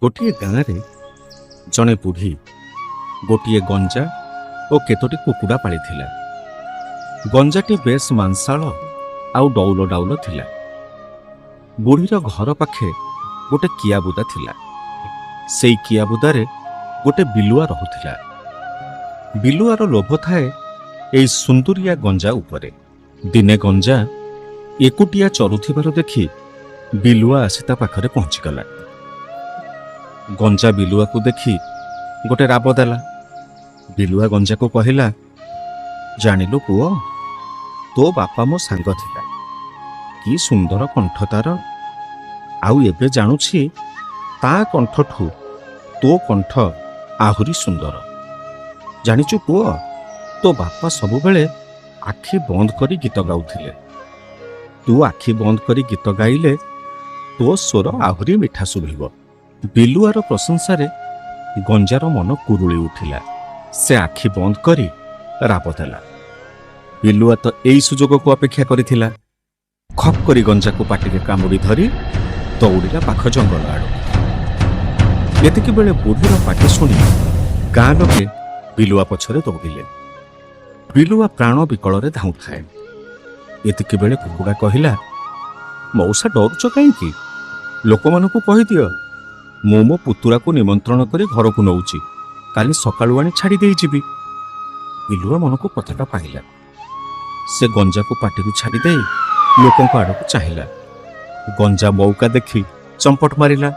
ଗୋଟିଏ ଗାଁରେ ଜଣେ ବୁଢ଼ୀ ଗୋଟିଏ ଗଞ୍ଜା ଓ କେତୋଟି କୁକୁଡ଼ା ପାଳିଥିଲା। ଗଞ୍ଜାଟି ବେଶ୍ ମାଂସାଳ ଆଉ ଡଉଲ ଡାଉଲ ଥିଲା। ବୁଢ଼ୀର ଘର ପାଖେ ଗୋଟେ କିଆବୁଦା ଥିଲା। ସେଇ କିଆବୁଦାରେ ଗୋଟେ ବିଲୁଆ ରହୁଥିଲା। ବିଲୁଆର ଲୋଭ ଥାଏ ଏଇ ସୁନ୍ଦୁରିଆ ଗଞ୍ଜା ଉପରେ। ଦିନେ ଗଞ୍ଜା ଏକୁଟିଆ ଚରୁଥିବାର ଦେଖି ବିଲୁଆ ଆସି ତା ପାଖରେ ପହଞ୍ଚିଗଲା। ଗଞ୍ଜା ବିଲୁଆକୁ ଦେଖି ଗୋଟେ ରାବ ଦେଲା। ବିଲୁଆ ଗଞ୍ଜାକୁ କହିଲା, ଜାଣିଲୁ ପୁଅ, ତୋ ବାପା ମୋ ସାଙ୍ଗ ଥିଲା। କି ସୁନ୍ଦର କଣ୍ଠ ତାର, ଆଉ ଏବେ ଜାଣୁଛି ତା କଣ୍ଠଠୁ ତୋ କଣ୍ଠ ଆହୁରି ସୁନ୍ଦର। ଜାଣିଛୁ ପୁଅ, ତୋ ବାପା ସବୁବେଳେ ଆଖି ବନ୍ଦ କରି ଗୀତ ଗାଉଥିଲେ। ତୁ ଆଖି ବନ୍ଦ କରି ଗୀତ ଗାଇଲେ ତୋ ସ୍ୱର ଆହୁରି ମିଠା ଶୁଭିବ। ବିଲୁଆର ପ୍ରଶଂସାରେ ଗଞ୍ଜାର ମନ କୁରୁଳି ଉଠିଲା। ସେ ଆଖି ବନ୍ଦ କରି ରାବ ଦେଲା। ବିଲୁଆ ତ ଏଇ ସୁଯୋଗକୁ ଅପେକ୍ଷା କରିଥିଲା। ଖପ୍ କରି ଗଞ୍ଜାକୁ ପାଟିରେ କାମୁଡ଼ି ଧରି ଦୌଡ଼ିଲା ପାଖ ଜଙ୍ଗଲ ଆଡ଼କୁ। ଏତିକିବେଳେ ବୁଢ଼ୀର ପାଟି ଶୁଣି ଗାଁ ଲୋକେ ବିଲୁଆ ପଛରେ ଦୌଡ଼ିଲେ। ବିଲୁଆ ପ୍ରାଣ ବିକଳରେ ଧାଉଁଥାଏ। ଏତିକିବେଳେ କୁକୁଡ଼ା କହିଲା, ମଉସା ଡରୁଛ କାହିଁକି? ଲୋକମାନଙ୍କୁ କହିଦିଅ, ମୁଁ ମୋ ପୁତୁରାକୁ ନିମନ୍ତ୍ରଣ କରି ଘରକୁ ନେଉଛି। କାଲି ସକାଳୁ ଆଣି ଛାଡ଼ି ଦେଇଯିବି। ବିଲୁଆ ମନକୁ କଥାଟା ପାଇଲା। ସେ ଗଞ୍ଜାକୁ ପାଟିରୁ ଛାଡ଼ି ଦେଇ ଲୋକଙ୍କ ଆଡ଼କୁ ଚାହିଁଲା। ଗଞ୍ଜା ମଉକା ଦେଖି ଚମ୍ପଟ ମାରିଲା,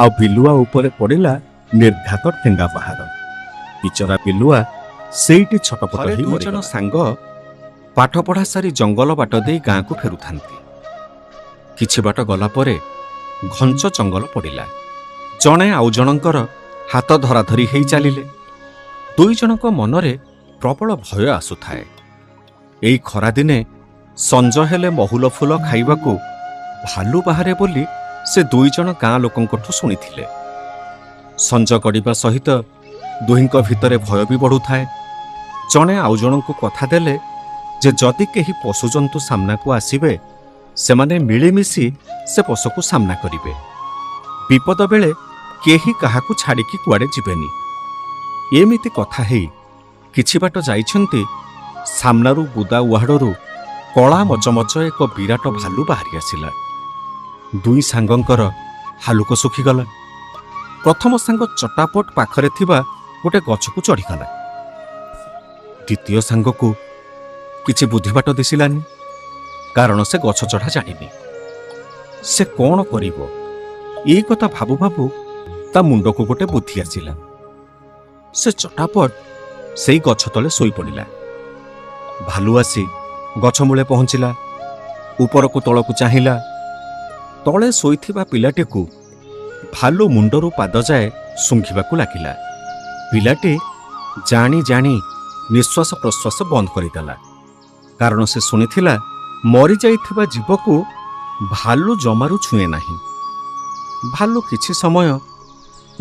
ଆଉ ବିଲୁଆ ଉପରେ ପଡ଼ିଲା ନିର୍ଘାତ ଠେଙ୍ଗା ପାହାର। ବିଚରା ବିଲୁଆ ସେଇଠି ଛଟପଟ ହେଇ ଦୁଇ ଜଣ ସାଙ୍ଗ ପାଠପଢ଼ା ସାରି ଜଙ୍ଗଲ ବାଟ ଦେଇ ଗାଁକୁ ଫେରୁଥାନ୍ତି। କିଛି ବାଟ ଗଲା ପରେ ଘଞ୍ଚ ଜଙ୍ଗଲ ପଡ଼ିଲା। ଜଣେ ଆଉ ଜଣଙ୍କର ହାତ ଧରାଧରି ହେଇ ଚାଲିଲେ। ଦୁଇ ଜଣଙ୍କ ମନରେ ପ୍ରବଳ ଭୟ ଆସୁଥାଏ। ଏଇ ଖରାଦିନେ ସଞ୍ଜ ହେଲେ ମହୁଲ ଫୁଲ ଖାଇବାକୁ ଭାଲୁ ବାହାରେ ବୋଲି ସେ ଦୁଇ ଜଣ ଗାଁ ଲୋକଙ୍କଠୁ ଶୁଣିଥିଲେ। ସଞ୍ଜ ଗଡ଼ିବା ସହିତ ଦୁହିଁଙ୍କ ଭିତରେ ଭୟ ବି ବଢ଼ୁଥାଏ। ଜଣେ ଆଉ ଜଣଙ୍କୁ କଥା ଦେଲେ ଯେ ଯଦି କେହି ପଶୁଜନ୍ତୁ ସାମ୍ନାକୁ ଆସିବେ, ସେମାନେ ମିଳିମିଶି ସେ ପଶୁକୁ ସାମ୍ନା କରିବେ। ବିପଦ ବେଳେ କେହି କାହାକୁ ଛାଡ଼ିକି କୁଆଡ଼େ ଯିବେନି। ଏମିତି କଥା ହେଇ କିଛି ବାଟ ଯାଇଛନ୍ତି, ସାମ୍ନାରୁ ବୁଦା ଉହାଡ଼ରୁ କଳା ମଚମଚ ଏକ ବିରାଟ ଭାଲୁ ବାହାରି ଆସିଲା। ଦୁଇ ସାଙ୍ଗଙ୍କର ହାଲୁକ ଶୁଖିଗଲା। ପ୍ରଥମ ସାଙ୍ଗ ଚଟାପଟ ପାଖରେ ଥିବା ଗୋଟେ ଗଛକୁ ଚଢ଼ିଗଲା। ଦ୍ୱିତୀୟ ସାଙ୍ଗକୁ କିଛି ବୁଦ୍ଧିବାଟ ଦିଶିଲାନି, କାରଣ ସେ ଗଛ ଚଢ଼ା ଜାଣିନି। ସେ କ'ଣ କରିବ, ଏଇ କଥା ଭାବୁ ଭାବୁ ତା ମୁଣ୍ଡକୁ ଗୋଟେ ବୁଦ୍ଧି ଆସିଲା। ସେ ଚଟାପଟ ସେଇ ଗଛ ତଳେ ଶୋଇପଡ଼ିଲା। ଭାଲୁ ଆସି ଗଛ ମୂଳେ ପହଞ୍ଚିଲା। ଉପରକୁ ତଳକୁ ଚାହିଁଲା। ତଳେ ଶୋଇଥିବା ପିଲାଟିକୁ ଭାଲୁ ମୁଣ୍ଡରୁ ପାଦ ଯାଏ ଶୁଙ୍ଘିବାକୁ ଲାଗିଲା। ପିଲାଟି ଜାଣି ଜାଣି ନିଶ୍ୱାସ ପ୍ରଶ୍ୱାସ ବନ୍ଦ କରିଦେଲା, କାରଣ ସେ ଶୁଣିଥିଲା ମରିଯାଇଥିବା ଜୀବକୁ ଭାଲୁ ଜମାରୁ ଛୁଏଁ ନାହିଁ। ଭାଲୁ କିଛି ସମୟ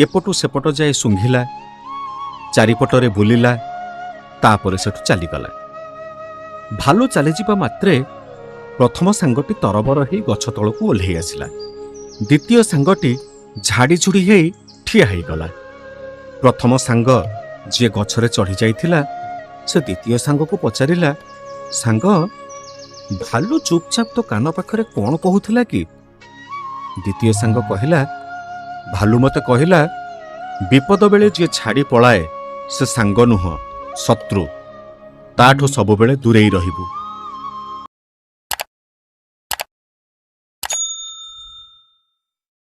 ଏପଟୁ ସେପଟ ଯାଇ ଶୁଙ୍ଘିଲା, ଚାରିପଟରେ ବୁଲିଲା, ତାପରେ ସେଠୁ ଚାଲିଗଲା। ଭାଲୁ ଚାଲିଯିବା ମାତ୍ରେ ପ୍ରଥମ ସାଙ୍ଗଟି ତରବର ହେଇ ଗଛ ତଳକୁ ଓହ୍ଲେଇ ଆସିଲା। ଦ୍ୱିତୀୟ ସାଙ୍ଗଟି ଝାଡ଼ିଝୁଡ଼ି ହେଇ ଠିଆ ହେଇଗଲା। ପ୍ରଥମ ସାଙ୍ଗ ଯିଏ ଗଛରେ ଚଢ଼ି ଯାଇଥିଲା, ସେ ଦ୍ୱିତୀୟ ସାଙ୍ଗକୁ ପଚାରିଲା, ସାଙ୍ଗ, ଭାଲୁ ଚୁପଚାପ ତୋ କାନ ପାଖରେ କ'ଣ କହୁଥିଲା କି? ଦ୍ୱିତୀୟ ସାଙ୍ଗ କହିଲା, ଭାଲୁ ମୋତେ କହିଲା, ବିପଦ ବେଳେ ଯିଏ ଛାଡ଼ି ପଳାଏ ସେ ସାଙ୍ଗ ନୁହଁ, ଶତ୍ରୁ। ତାଠୁ ସବୁବେଳେ ଦୂରେଇ ରହିବୁ।